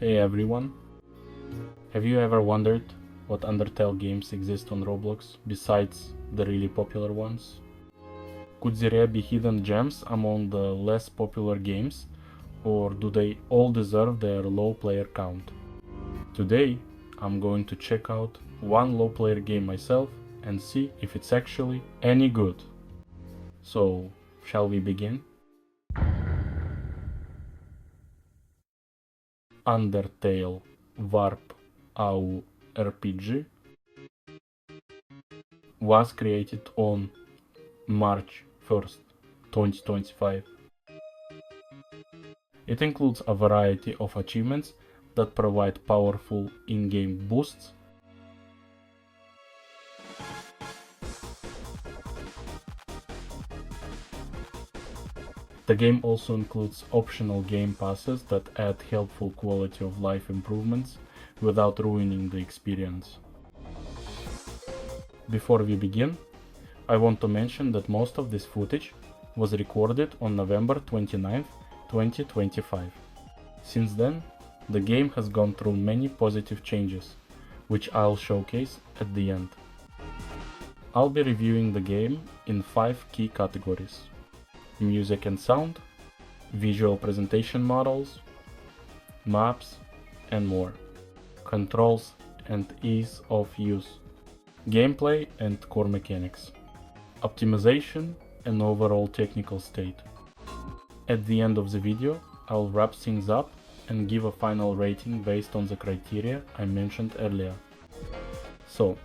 Hey everyone, have you ever wondered what Undertale games exist on Roblox besides the really popular ones? Could there be hidden gems among the less popular games, or do they all deserve their low player count? Today, I'm going to check out one low player game myself and see if it's actually any good. So, shall we begin? Undertale Warp AU RPG was created on March 1st, 2025. It includes a variety of achievements that provide powerful in-game boosts, The game also includes optional game passes that add helpful quality of life improvements without ruining the experience. Before we begin, I want to mention that most of this footage was recorded on November 29, 2025. Since then, the game has gone through many positive changes, which I'll showcase at the end. I'll be reviewing the game in 5 key categories: music and sound, visual presentation models, maps, and more, controls and ease of use, gameplay and core mechanics, optimization and overall technical state. At the end of the video, I'll wrap things up and give a final rating based on the criteria I mentioned earlier. So,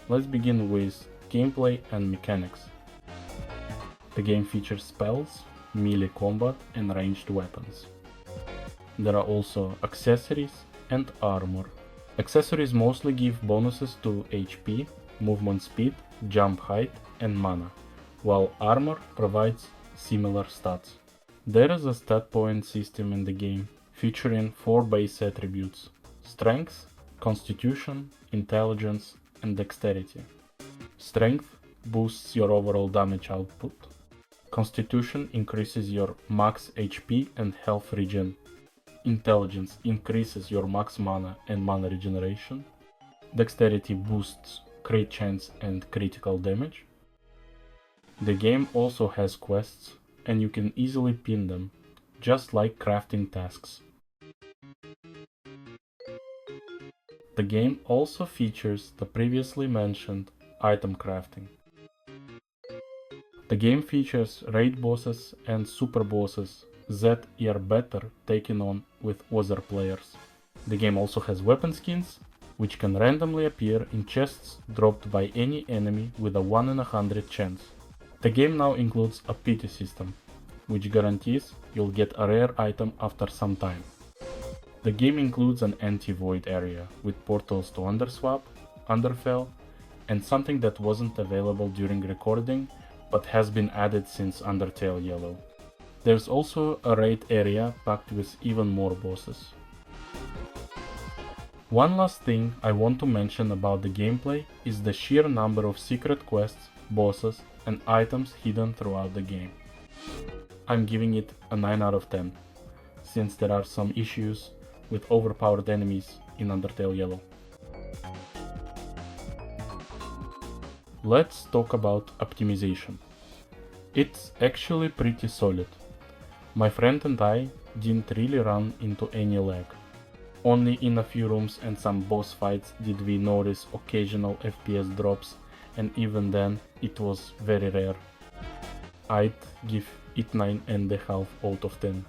let's begin with gameplay and mechanics. The game features spells, melee combat, and ranged weapons. There are also accessories and armor. Accessories mostly give bonuses to HP, movement speed, jump height, and mana, while armor provides similar stats. There is a stat point system in the game, featuring 4 base attributes: strength, constitution, intelligence, and dexterity. Strength boosts your overall damage output. Constitution increases your max HP and health regen. Intelligence increases your max mana and mana regeneration. Dexterity boosts crit chance and critical damage. The game also has quests, and you can easily pin them, just like crafting tasks. The game also features the previously mentioned item crafting. The game features raid bosses and super bosses that are better taken on with other players. The game also has weapon skins, which can randomly appear in chests dropped by any enemy with a 1 in 100 chance. The game now includes a pity system, which guarantees you'll get a rare item after some time. The game includes an anti-void area with portals to Underswap, Undertale, and something that wasn't available during recording but has been added since Undertale Yellow. There's also a raid area packed with even more bosses. One last thing I want to mention about the gameplay is the sheer number of secret quests, bosses, and items hidden throughout the game. I'm giving it a 9 out of 10, since there are some issues with overpowered enemies in Undertale Yellow. Let's talk about optimization. It's actually pretty solid. My friend and I didn't really run into any lag. Only in a few rooms and some boss fights did we notice occasional FPS drops, and even then it was very rare. I'd give it 9.5 out of 10.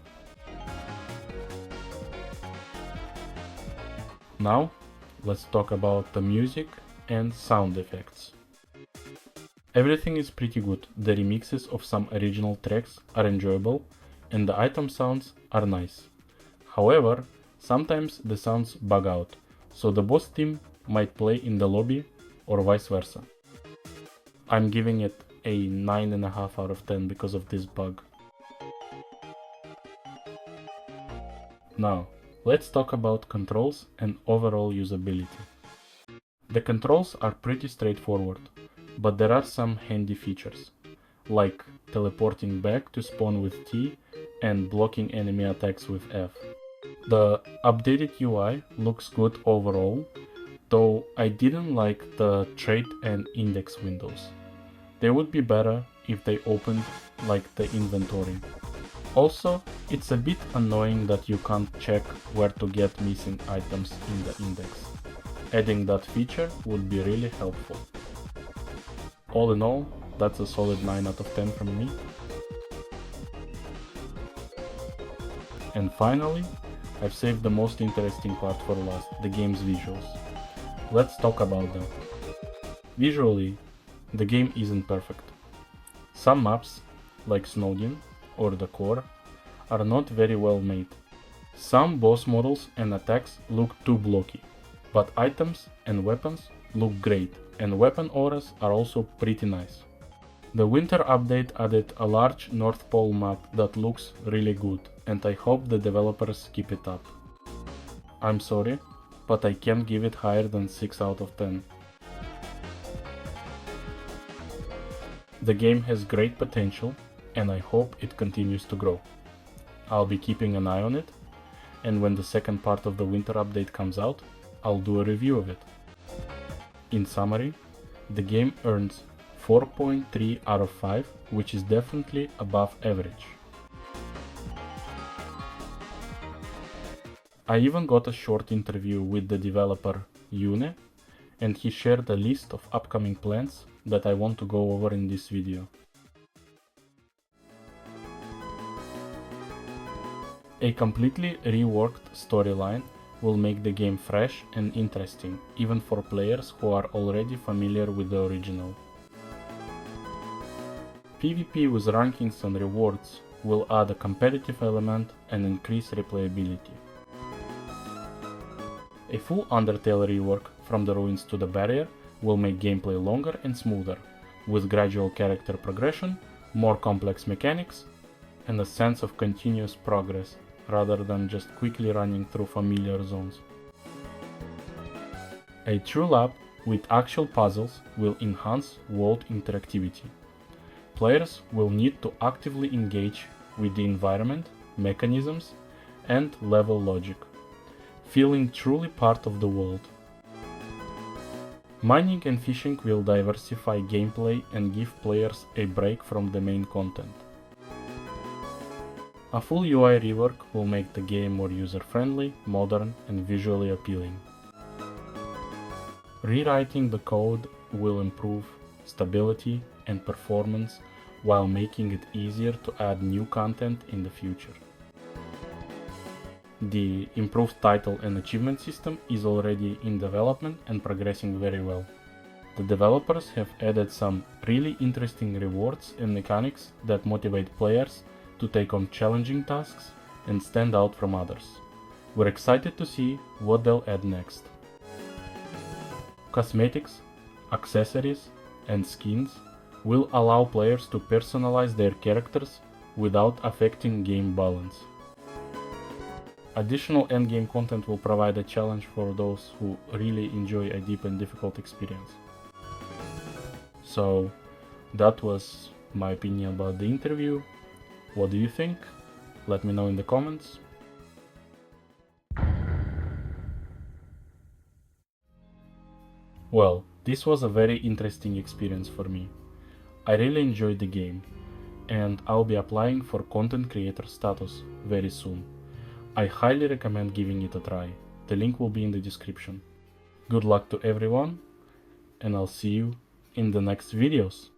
Now, let's talk about the music and sound effects. Everything is pretty good, the remixes of some original tracks are enjoyable, and the item sounds are nice. However, sometimes the sounds bug out, so the boss theme might play in the lobby or vice versa. I'm giving it a 9.5 out of 10 because of this bug. Now, let's talk about controls and overall usability. The controls are pretty straightforward, but there are some handy features, like teleporting back to spawn with T and blocking enemy attacks with F. The updated UI looks good overall, though I didn't like the trade and index windows. They would be better if they opened like the inventory. Also, it's a bit annoying that you can't check where to get missing items in the index. Adding that feature would be really helpful. All in all, that's a solid 9 out of 10 from me. And finally, I've saved the most interesting part for last, the game's visuals. Let's talk about them. Visually, the game isn't perfect. Some maps, like Snowdin or the core, are not very well made. Some boss models and attacks look too blocky, but items and weapons look great, and weapon auras are also pretty nice. The winter update added a large North Pole map that looks really good, and I hope the developers keep it up. I'm sorry, but I can't give it higher than 6 out of 10. The game has great potential, and I hope it continues to grow. I'll be keeping an eye on it, and when the second part of the winter update comes out, I'll do a review of it. In summary, the game earns 4.3 out of 5, which is definitely above average. I even got a short interview with the developer Youne, and he shared a list of upcoming plans that I want to go over in this video. A completely reworked storyline will make the game fresh and interesting, even for players who are already familiar with the original. PvP with rankings and rewards will add a competitive element and increase replayability. A full Undertale rework from the ruins to the barrier will make gameplay longer and smoother, with gradual character progression, more complex mechanics, and a sense of continuous progress rather than just quickly running through familiar zones. A true lab with actual puzzles will enhance world interactivity. Players will need to actively engage with the environment, mechanisms, and level logic, feeling truly part of the world. Mining and fishing will diversify gameplay and give players a break from the main content. A full UI rework will make the game more user-friendly, modern, and visually appealing. Rewriting the code will improve stability and performance while making it easier to add new content in the future. The improved title and achievement system is already in development and progressing very well. The developers have added some really interesting rewards and mechanics that motivate players to take on challenging tasks and stand out from others. We're excited to see what they'll add next. Cosmetics, accessories, and skins will allow players to personalize their characters without affecting game balance. Additional endgame content will provide a challenge for those who really enjoy a deep and difficult experience. So, that was my opinion about the interview. What do you think? Let me know in the comments. Well, this was a very interesting experience for me. I really enjoyed the game, and I'll be applying for content creator status very soon. I highly recommend giving it a try. The link will be in the description. Good luck to everyone, and I'll see you in the next videos.